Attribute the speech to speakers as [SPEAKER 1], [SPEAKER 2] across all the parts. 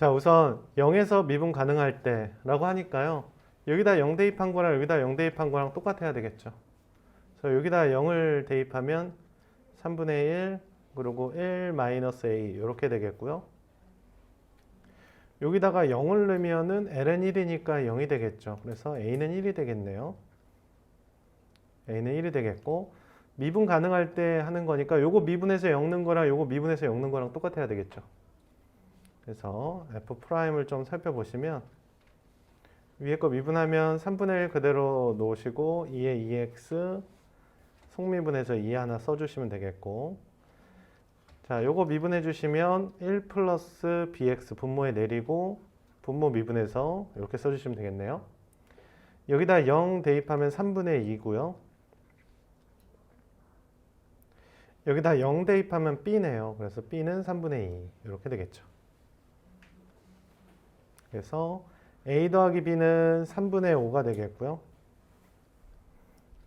[SPEAKER 1] 자, 우선 0에서 미분 가능할 때라고 하니까요. 여기다 0 대입한 거랑 여기다 0 대입한 거랑 똑같아야 되겠죠. 그래서 여기다 0을 대입하면 3분의 1 그리고 1 마이너스 a 이렇게 되겠고요. 여기다가 0을 넣으면은 ln 1이니까 0이 되겠죠. 그래서 a는 1이 되겠네요. a는 1이 되겠고 미분 가능할 때 하는 거니까 요거 미분해서 0 넣은 거랑 요거 미분해서 0 넣은 거랑 똑같아야 되겠죠. 그래서 f'을 좀 살펴보시면 위에 거 미분하면 3분의 1 그대로 놓으시고 2에 2x 속미분해서 2 하나 써주시면 되겠고, 자, 요거 미분해 주시면 1 플러스 bx 분모에 내리고 분모 미분해서 이렇게 써주시면 되겠네요. 여기다 0 대입하면 3분의 2고요. 여기다 0 대입하면 b네요. 그래서 b는 3분의 2 이렇게 되겠죠. 그래서 a 더하기 b는 3분의 5가 되겠고요.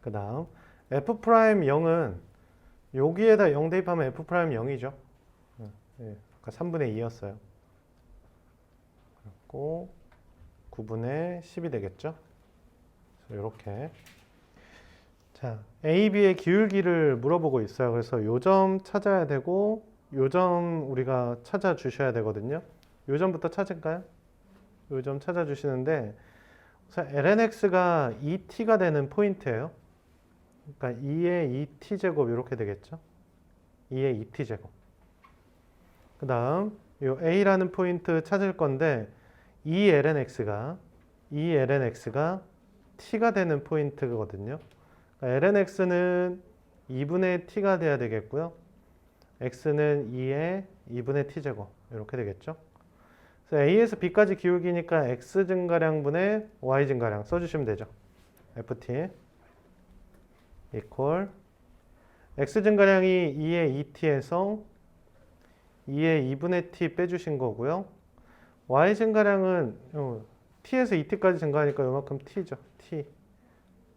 [SPEAKER 1] 그 다음 f'0은 여기에다 0 대입하면 f'0이죠. 아까 3분의 2였어요. 그리고 9분의 10이 되겠죠. 이렇게. 자, A, B의 기울기를 물어보고 있어요. 그래서 요 점 찾아야 되고 요 점 우리가 찾아 주셔야 되거든요. 요 점부터 찾을까요? 요 점 찾아 주시는데 lnx가 2t가 되는 포인트예요. 그러니까 2의 2t제곱 이렇게 되겠죠. 2의 2t제곱. 그 다음 요 a라는 포인트 찾을 건데 2lnx가 t가 되는 포인트거든요. 그러니까 lnx는 2분의 t가 돼야 되겠고요. x는 2의 2분의 t제곱 이렇게 되겠죠. 그래서 a에서 b까지 기울기니까 x 증가량분의 y 증가량 써주시면 되죠. ft equal x 증가량이 2의 2t에서 2의 2분의 t 빼주신 거고요. y 증가량은 t에서 2t까지 증가하니까 요만큼 t죠. t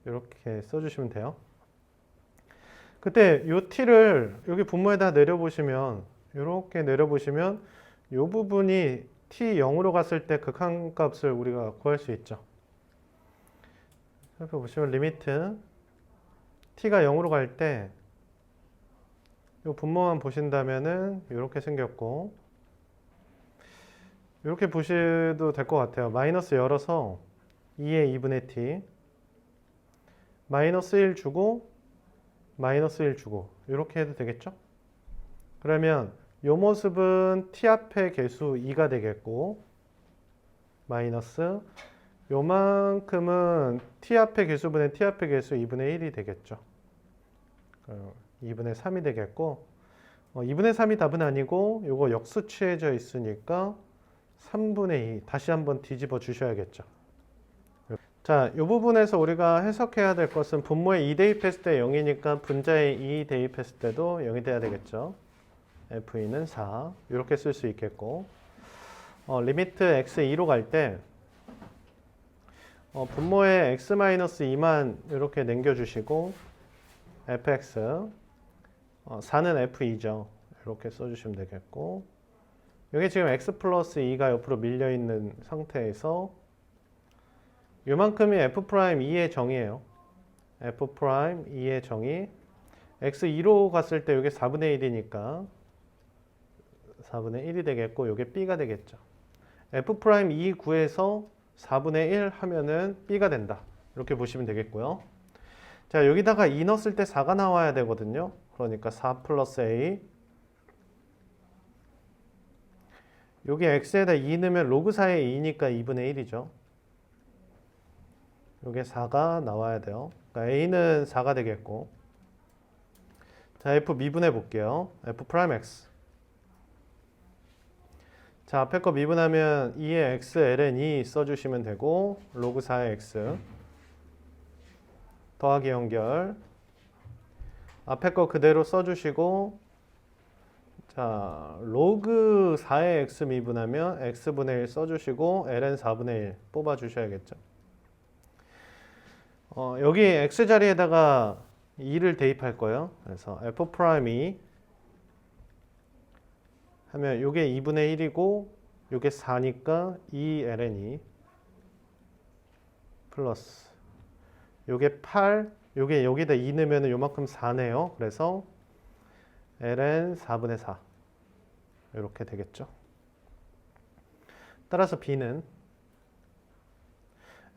[SPEAKER 1] 이렇게 써주시면 돼요. 그때 요 t를 여기 분모에다 내려보시면 이렇게 내려보시면 요 부분이 t 0으로 갔을 때 극한값을 우리가 구할 수 있죠. 살펴보시면 리미트 t가 0으로 갈 때 이 분모만 보신다면은 이렇게 생겼고, 이렇게 보셔도 될 것 같아요. 마이너스 열어서 2의 2분의 t 마이너스 1 주고 마이너스 1 주고 이렇게 해도 되겠죠? 그러면 이 모습은 t 앞의 개수 2가 되겠고, 마이너스 요만큼은 t 앞의 개수분의 t 앞의 개수 2분의 1이 되겠죠. 2분의 3이 되겠고, 2분의 3이 답은 아니고 요거 역수 취해져 있으니까 3분의 2 다시 한번 뒤집어 주셔야겠죠. 자, 이 부분에서 우리가 해석해야 될 것은 분모에 2 대입했을 때 0이니까 분자에 2 대입했을 때도 0이 돼야 되겠죠. F2는 4 이렇게 쓸 수 있겠고, 리미트 x 2로 갈 때 분모에 x-2만 이렇게 남겨주시고 fx 4는 f2죠. 이렇게 써주시면 되겠고, 여기 지금 x 플러스 2가 옆으로 밀려있는 상태에서 요만큼이 f'2의 정의예요. f'2의 정의 x2로 갔을 때 이게 4분의 1이니까 4분의 1이 되겠고 이게 b가 되겠죠. f'2 구해서 4분의 1 하면은 b가 된다. 이렇게 보시면 되겠고요. 자, 여기다가 2 넣었을 때 4가 나와야 되거든요. 그러니까 4 플러스 a, 여기 x에다 2 넣으면 로그 4의 2니까 2분의 1이죠. 여기 4가 나와야 돼요. 그러니까 a는 4가 되겠고, 자, f 미분해 볼게요. f'(x). 자, 앞에 거 미분하면 2의 x ln 2 써주시면 되고, 로그 4의 x 더하기 연결, 앞에 거 그대로 써주시고, 자, 로그 4의 x 미분하면 x분의 1 써주시고 ln 4분의 1 뽑아주셔야겠죠. 여기 x 자리에다가 2를 대입할 거예요. 그래서 f'2 하면 이게 2분의 1이고 요게 4니까 2ln이 플러스 요게 8, 요게 여기다 2 넣으면 요만큼 4네요. 그래서 ln 4분의 4 이렇게 되겠죠. 따라서 b는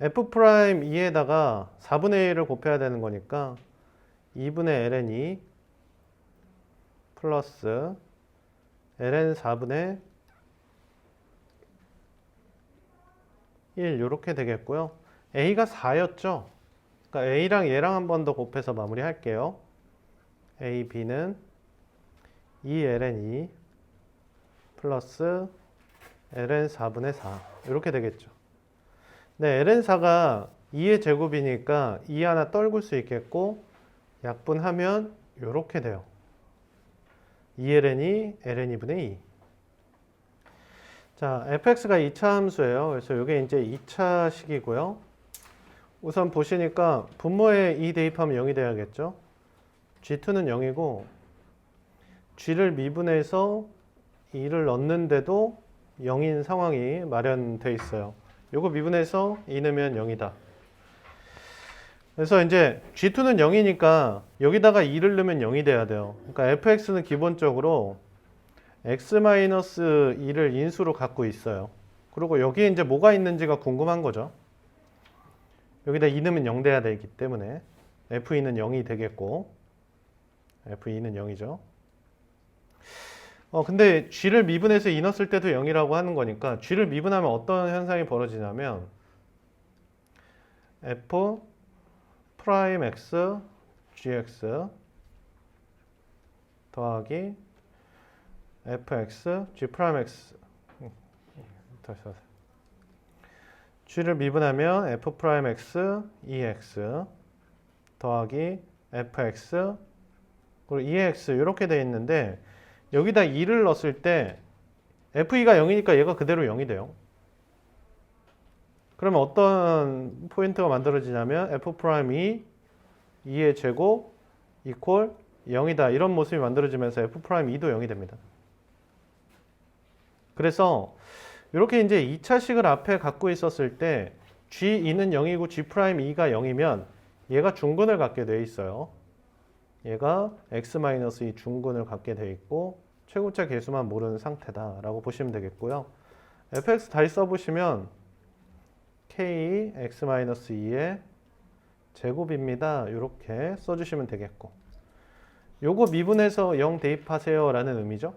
[SPEAKER 1] f'2에다가 4분의 1을 곱해야 되는 거니까 2분의 ln이 플러스 ln 4분의 1 이렇게 되겠고요. a가 4였죠. 그러니까 a랑 얘랑 한 번 더 곱해서 마무리할게요. a, b는 2ln2 플러스 ln 4분의 4 이렇게 되겠죠. 네, ln4가 2의 제곱이니까 2 하나 떨굴 수 있겠고 약분하면 이렇게 돼요. 2ln이 ln2분의 2. 자, fx가 2차 함수예요. 그래서 이게 이제 2차 식이고요. 우선 보시니까 분모에 2 대입하면 0이 돼야겠죠. g2는 0이고 g를 미분해서 2를 넣는데도 0인 상황이 마련돼 있어요. 요거 미분해서 2 넣으면 0이다. 그래서 이제 g2는 0이니까 여기다가 2를 넣으면 0이 돼야 돼요. 그러니까 fx는 기본적으로 x-2를 인수로 갖고 있어요. 그리고 여기에 이제 뭐가 있는지가 궁금한 거죠. 여기다 2 넣으면 0 돼야 되기 때문에 f2는 0이 되겠고 f2는 0이죠. 근데 g를 미분해서 2 넣었을 때도 0이라고 하는 거니까 g를 미분하면 어떤 현상이 벌어지냐면 f 프라임 x gx 더하기 fx g 프라임 x 다시 하세요. g를 미분하면 f 프라임 x ex 더하기 fx 그리고 ex 이렇게 돼 있는데 여기다 2를 넣었을 때 f2가 0이니까 얘가 그대로 0이 돼요. 그러면 어떤 포인트가 만들어지냐면 f'2 2의 제곱 이퀄 0이다. 이런 모습이 만들어지면서 f'2도 0이 됩니다. 그래서 이렇게 이제 2차식을 앞에 갖고 있었을 때 g2는 0이고 g'2가 0이면 얘가 중근을 갖게 돼 있어요. 얘가 x-2 중근을 갖게 돼 있고 최고차 계수만 모르는 상태다라고 보시면 되겠고요. fx 다시 써보시면 k x-2의 제곱입니다. 이렇게 써주시면 되겠고 요거 미분해서 0 대입하세요 라는 의미죠.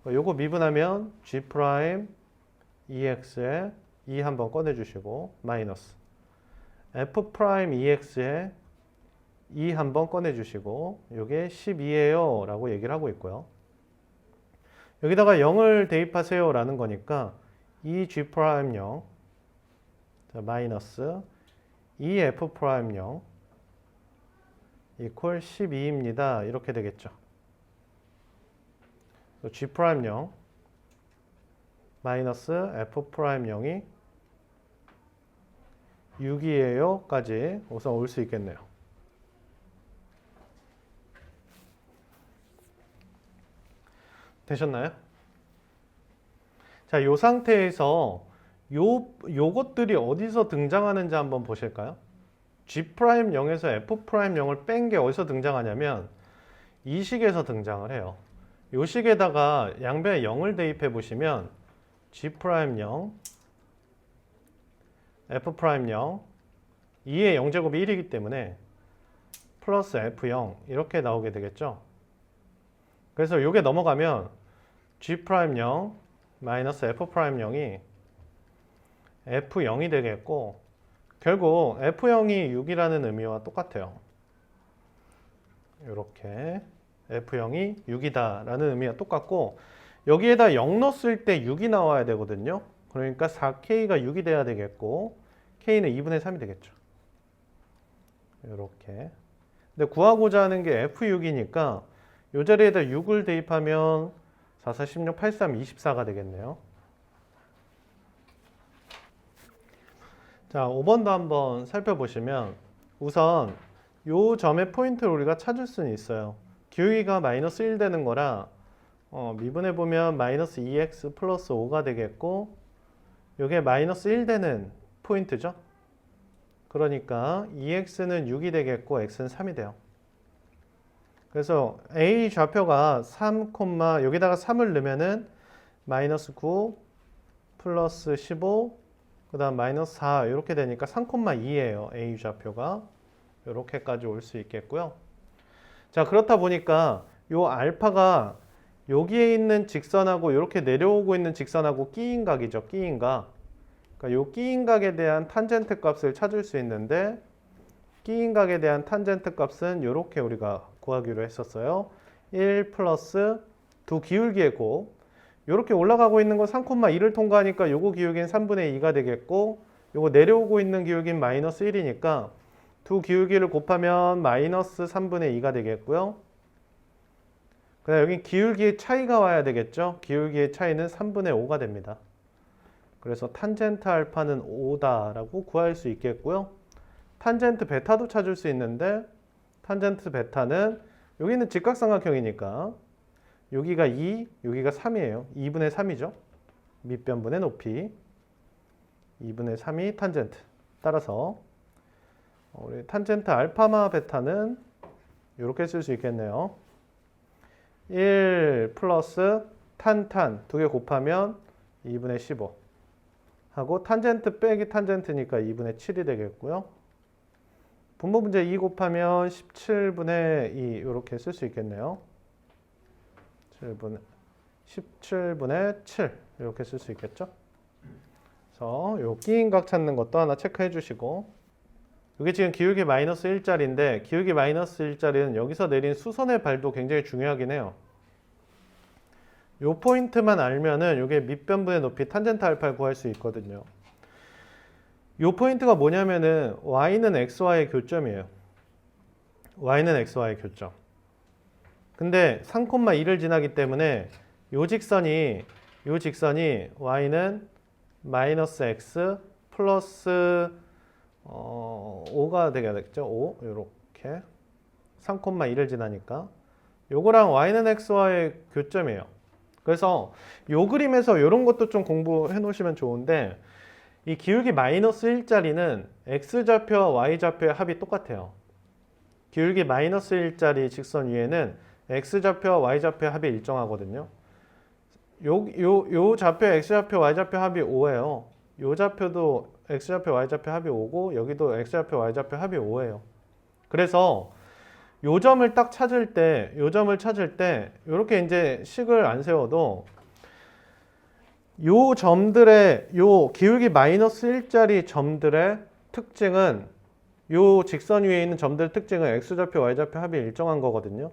[SPEAKER 1] 요거 미분하면 g' ex에 2 한번 꺼내주시고 마이너스 f' ex에 2 한번 꺼내주시고 요게 12예요 라고 얘기를 하고 있고요. 여기다가 0을 대입하세요 라는 거니까 2g'0 마이너스 2f'0 이퀄 12입니다. 이렇게 되겠죠. g'0 마이너스 f'0이 6이에요 까지 우선 올 수 있겠네요. 되셨나요? 자, 이 상태에서 요것들이 어디서 등장하는지 한번 보실까요? g'0에서 f'0을 뺀 게 어디서 등장하냐면 이 식에서 등장을 해요. 이 식에다가 양변에 0을 대입해 보시면 g'0 f'0 2의 0제곱이 1이기 때문에 플러스 f0 이렇게 나오게 되겠죠. 그래서 이게 넘어가면 g'0 마이너스 f'0이 f0이 되겠고 결국 f0이 6이라는 의미와 똑같아요. 이렇게 f0이 6이다 라는 의미가 똑같고 여기에다 0 넣었을 때 6이 나와야 되거든요. 그러니까 4k가 6이 돼야 되겠고 k는 2분의 3이 되겠죠. 이렇게. 근데 구하고자 하는 게 f6이니까 이 자리에다 6을 대입하면 4, 4, 16, 83, 24가 되겠네요. 자, 5번도 한번 살펴보시면 우선 이 점의 포인트를 우리가 찾을 수는 있어요. 기울기가 마이너스 1 되는 거라 미분해 보면 마이너스 2x 플러스 5가 되겠고 이게 마이너스 1 되는 포인트죠. 그러니까 2x는 6이 되겠고 x는 3이 돼요. 그래서 a 좌표가 3, 여기다가 3을 넣으면은 마이너스 9 플러스 15 그 다음 마이너스 4 이렇게 되니까 3,2예요. a 좌표가 이렇게까지 올 수 있겠고요. 자, 그렇다 보니까 요 알파가 여기에 있는 직선하고 이렇게 내려오고 있는 직선하고 끼인 각이죠. 끼인 각. 그러니까 요 끼인 각에 대한 탄젠트 값을 찾을 수 있는데 끼인 각에 대한 탄젠트 값은 이렇게 우리가 구하기로 했었어요. 1 플러스 두 기울기의 곱. 이렇게 올라가고 있는 건 3,2를 통과하니까 요거 기울기는 3분의 2가 되겠고 요거 내려오고 있는 기울기는 마이너스 1이니까 두 기울기를 곱하면 마이너스 3분의 2가 되겠고요. 그다음 여기 기울기의 차이가 와야 되겠죠. 기울기의 차이는 3분의 5가 됩니다. 그래서 탄젠트 알파는 5다라고 구할 수 있겠고요. 탄젠트 베타도 찾을 수 있는데 탄젠트 베타는 여기는 직각삼각형이니까 여기가 2, 여기가 3이에요. 2분의 3이죠. 밑변분의 높이 2분의 3이 탄젠트. 따라서 우리 탄젠트 알파마 베타는 이렇게 쓸 수 있겠네요. 1 플러스 탄 두 개 곱하면 2분의 15 하고 탄젠트 빼기 탄젠트니까 2분의 7이 되겠고요. 분모 문제 2 곱하면 17분의 2 이렇게 쓸 수 있겠네요. 17분의 7 이렇게 쓸 수 있겠죠. 그래서 요 끼인각 찾는 것도 하나 체크해 주시고 이게 지금 기울기 마이너스 1짜리인데 기울기 마이너스 1짜리는 여기서 내린 수선의 발도 굉장히 중요하긴 해요. 요 포인트만 알면은 이게 밑변분의 높이 탄젠트 알파를 구할 수 있거든요. 요 포인트가 뭐냐면은 y는 xy의 교점이에요. y는 xy의 교점. 근데 3,2를 지나기 때문에 요 직선이 y는 마이너스 x 플러스 5가 되겠죠. 5 이렇게 3,2를 지나니까 요거랑 y는 xy의 교점이에요. 그래서 요 그림에서 이런 것도 좀 공부해 놓으시면 좋은데 이 기울기 마이너스 1짜리는 x좌표와 y좌표의 합이 똑같아요. 기울기 마이너스 1짜리 직선 위에는 x좌표와 y좌표의 합이 일정하거든요. 요 좌표 x좌표 y좌표 합이 5예요. 요 좌표도 x좌표 y좌표 합이 5고 여기도 x좌표 y좌표 합이 5예요. 그래서 요 점을 딱 찾을 때 이렇게 이제 식을 안 세워도 요 점들의 요 기울기 마이너스 1짜리 점들의 특징은 요 직선 위에 있는 점들의 특징은 x좌표 y좌표 합이 일정한 거거든요.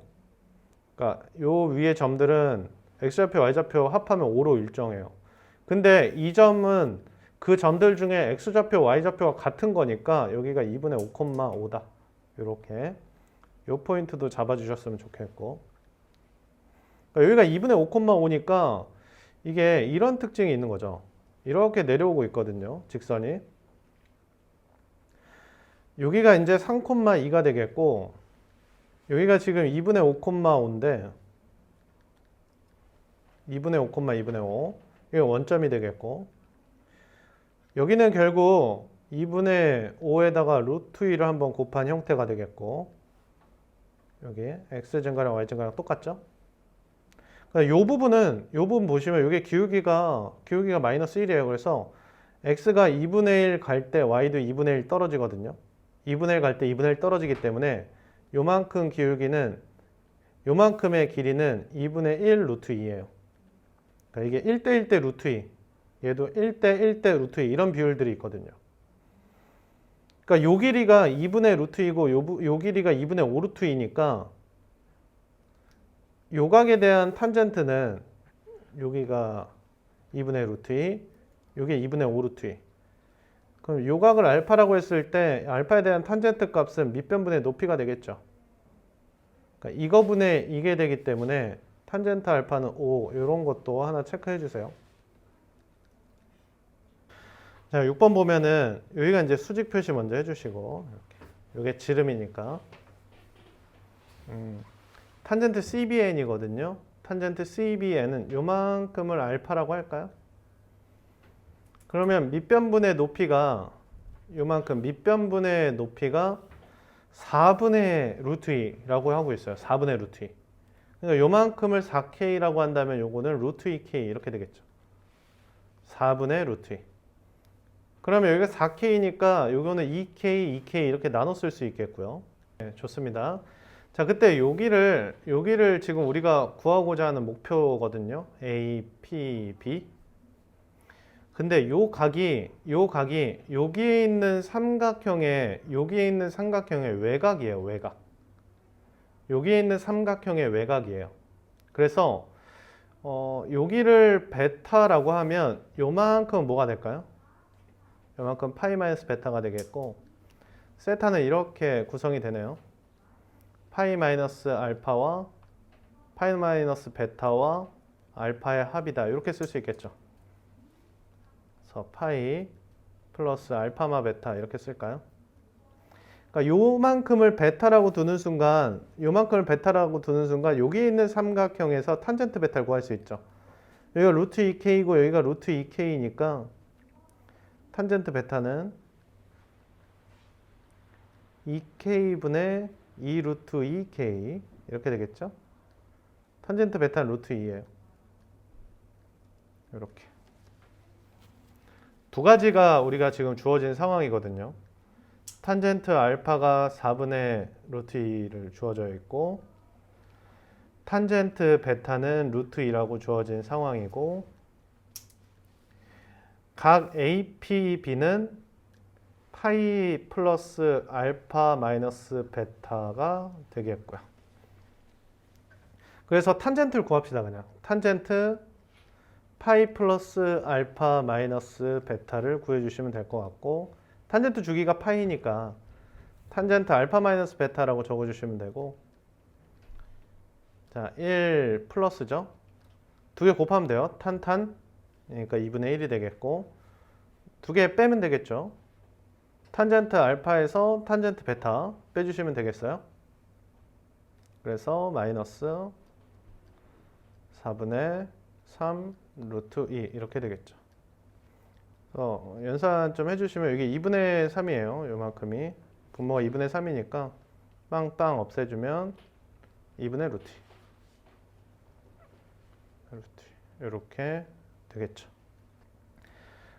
[SPEAKER 1] 그러니까 요 위에 점들은 x좌표 y좌표 합하면 5로 일정해요. 근데 이 점은 그 점들 중에 x좌표 y좌표가 같은 거니까 여기가 2분의 5,5다. 이렇게 요 포인트도 잡아주셨으면 좋겠고 그러니까 여기가 2분의 5,5니까 이게 이런 특징이 있는 거죠. 이렇게 내려오고 있거든요. 직선이 여기가 이제 3,2가 되겠고 여기가 지금 2분의 5,5인데 2분의 2분의 5 이게 원점이 되겠고 여기는 결국 2분의 5에다가 루트 2를 한번 곱한 형태가 되겠고 여기 x 증가랑 y 증가랑 똑같죠? 요 부분 보시면 이게 기울기가 마이너스 1이에요. 그래서 x가 2분의 1 갈 때 y도 2분의 1 떨어지거든요. 2분의 1 갈 때 2분의 1 떨어지기 때문에 요만큼 기울기는 요만큼의 길이는 2분의 1 루트 2예요. 그러니까 이게 1대 1대 루트 2 얘도 1대 1대 루트 2 이런 비율들이 있거든요. 그러니까 요 길이가 2분의 루트 2고 요 길이가 2분의 5 루트 2니까 요 각에 대한 탄젠트는 여기가 2분의 루트 2, 요게 2분의 5 루트 2. 그럼 요 각을 알파라고 했을 때 알파에 대한 탄젠트 값은 밑변분의 높이가 되겠죠. 그러니까 이거분의 이게 되기 때문에 탄젠트 알파는 5 이런 것도 하나 체크해 주세요. 자, 6번 보면은 여기가 이제 수직 표시 먼저 해주시고 이렇게. 이게 지름이니까 탄젠트 CBN이거든요. 탄젠트 CB에는 요만큼을 알파라고 할까요? 그러면 밑변분의 높이가 요만큼 밑변분의 높이가 4분의 루트 2라고 하고 있어요. 4분의 루트 2. 그러니까 요만큼을 4K라고 한다면 요거는 루트 2K 이렇게 되겠죠. 4분의 루트 2. 그러면 여기가 4K니까 요거는 2K, 2K 이렇게 나눠 쓸 수 있겠고요. 네, 좋습니다. 자, 그때 여기를 지금 우리가 구하고자 하는 목표거든요. A, P, B. 근데 요 각이 여기에 있는 삼각형의 외곽이에요. 외곽. 여기에 있는 삼각형의 외곽이에요. 그래서 여기를 베타라고 하면 요만큼 뭐가 될까요? 요만큼 파이 마이너스 베타가 되겠고, 세타는 이렇게 구성이 되네요. 파이 마이너스 알파와 파이 마이너스 베타와 알파의 합이다. 이렇게 쓸 수 있겠죠. 그래서 파이 플러스 알파마 베타 이렇게 쓸까요? 그러니까 요만큼을 베타라고 두는 순간 여기에 있는 삼각형에서 탄젠트 베타를 구할 수 있죠. 여기가 루트 2K이고 여기가 루트 2K니까 탄젠트 베타는 2K분의 2 루트 2K 이렇게 되겠죠. 탄젠트 베타는 루트 2예요. 이렇게 두 가지가 우리가 지금 주어진 상황이거든요. 탄젠트 알파가 4분의 루트 2를 주어져 있고, 탄젠트 베타는 루트 2라고 주어진 상황이고, 각 APB는 파이 플러스 알파 마이너스 베타가 되겠고요. 그래서 탄젠트를 구합시다. 그냥 탄젠트 파이 플러스 알파 마이너스 베타를 구해주시면 될 것 같고, 탄젠트 주기가 파이니까 탄젠트 알파 마이너스 베타라고 적어주시면 되고, 자, 1 플러스죠. 두 개 곱하면 돼요. 탄탄, 그러니까 2분의 1이 되겠고, 두 개 빼면 되겠죠. 탄젠트 알파에서 탄젠트 베타 빼주시면 되겠어요. 그래서 마이너스 4분의 3 루트 2 이렇게 되겠죠. 연산 좀 해주시면 여기 2분의 3이에요. 요만큼이 분모가 2분의 3이니까 빵빵 없애주면 2분의 루트 2 이렇게 되겠죠.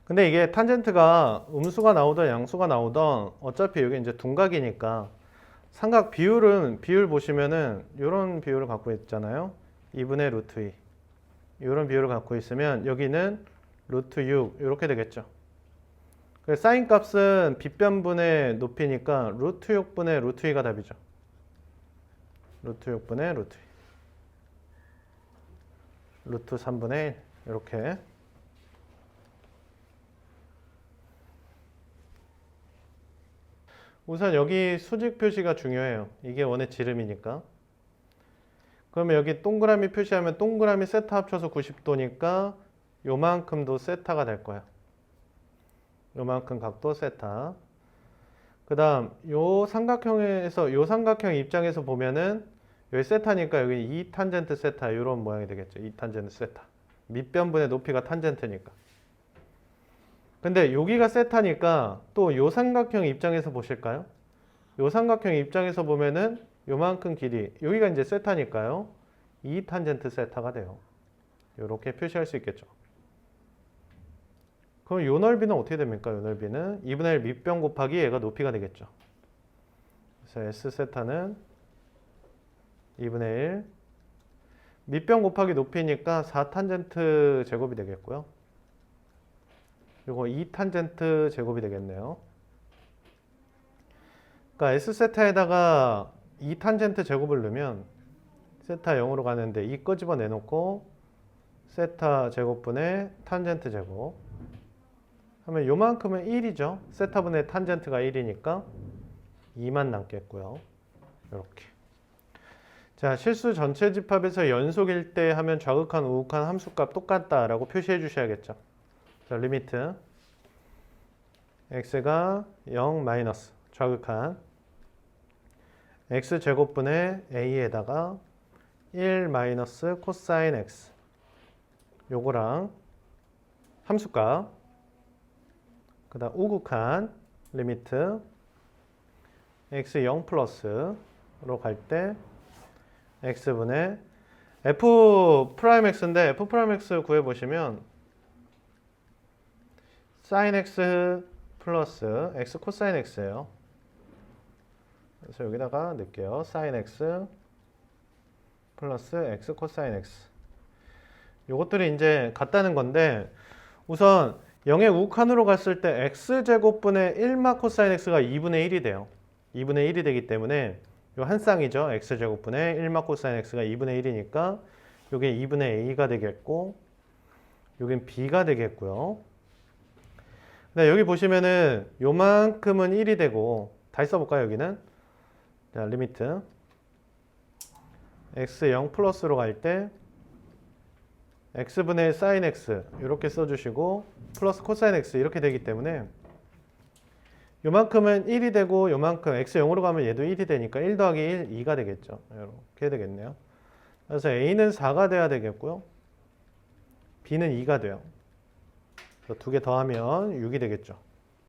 [SPEAKER 1] 근데 이게 탄젠트가 음수가 나오던 양수가 나오던 어차피 여기 이제 둔각이니까 삼각 비율 보시면은 이런 비율을 갖고 있잖아요. 2분의 루트 2 이런 비율을 갖고 있으면 여기는 루트 6 이렇게 되겠죠. 그래서 사인 값은 빗변분의 높이니까 루트 6분의 루트 2가 답이죠. 루트 6분의 루트 2 루트 3분의 1 이렇게. 우선 여기 수직 표시가 중요해요. 이게 원의 지름이니까. 그러면 여기 동그라미 표시하면 동그라미 세타 합쳐서 90도니까 요만큼도 세타가 될 거야. 요만큼 각도 세타. 그 다음 요 삼각형 입장에서 보면은 여기 세타니까 여기 2 탄젠트 세타 이런 모양이 되겠죠. 2 탄젠트 세타. 밑변분의 높이가 탄젠트니까. 근데 여기가 세타니까 또 요 삼각형 입장에서 보실까요? 요 삼각형 입장에서 보면은 요만큼 길이 여기가 이제 세타니까요. 2 탄젠트 세타가 돼요. 이렇게 표시할 수 있겠죠. 그럼 요 넓이는 어떻게 됩니까? 요 넓이는 2분의 1 밑변 곱하기 얘가 높이가 되겠죠. 그래서 S 세타는 2분의 1 밑변 곱하기 높이니까 4 탄젠트 제곱이 되겠고요. 요거 2 탄젠트 제곱이 되겠네요. 그러니까 S 세타에다가 2 탄젠트 제곱을 넣으면 세타 0으로 가는데 2 끄집어 내놓고 세타 제곱분의 탄젠트 제곱 하면 요만큼은 1이죠. 세타분의 탄젠트가 1이니까 2만 남겠고요. 이렇게. 자, 실수 전체 집합에서 연속일 때 하면 좌극한 우극한 함수값 똑같다라고 표시해 주셔야겠죠. 자, 리미트 x가 0 마이너스 좌극한 x제곱분의 a에다가 1 마이너스 코사인 x 요거랑 함수값 그 다음 우극한 리미트 x 0 플러스로 갈 때 x분의 f 프라임 x인데 f 프라임 x 구해보시면 sin x 플러스 x 코사인 x예요. 그래서 여기다가 넣을게요. sin x 플러스 x 코사인 x. 요것들이 이제 같다는 건데 우선 0의 우칸으로 갔을 때 x제곱분의 1마 코사인 x가 2분의 1이 돼요. 2분의 1이 되기 때문에 요 한 쌍이죠. x제곱분의 1마 코사인 x가 2분의 1이니까 요게 2분의 a가 되겠고 요긴 b가 되겠고요. 근데 여기 보시면은 요만큼은 1이 되고 다시 써볼까요? 여기는 자, 리미트 x 0 플러스로 갈 때 x분의 sin x 이렇게 써주시고 플러스 코사인 x 이렇게 되기 때문에 요만큼은 1이 되고 요만큼 x 0으로 가면 얘도 1이 되니까 1 더하기 1, 2가 되겠죠. 이렇게 되겠네요. 그래서 a는 4가 돼야 되겠고요. b는 2가 돼요. 두 개 더하면 6이 되겠죠.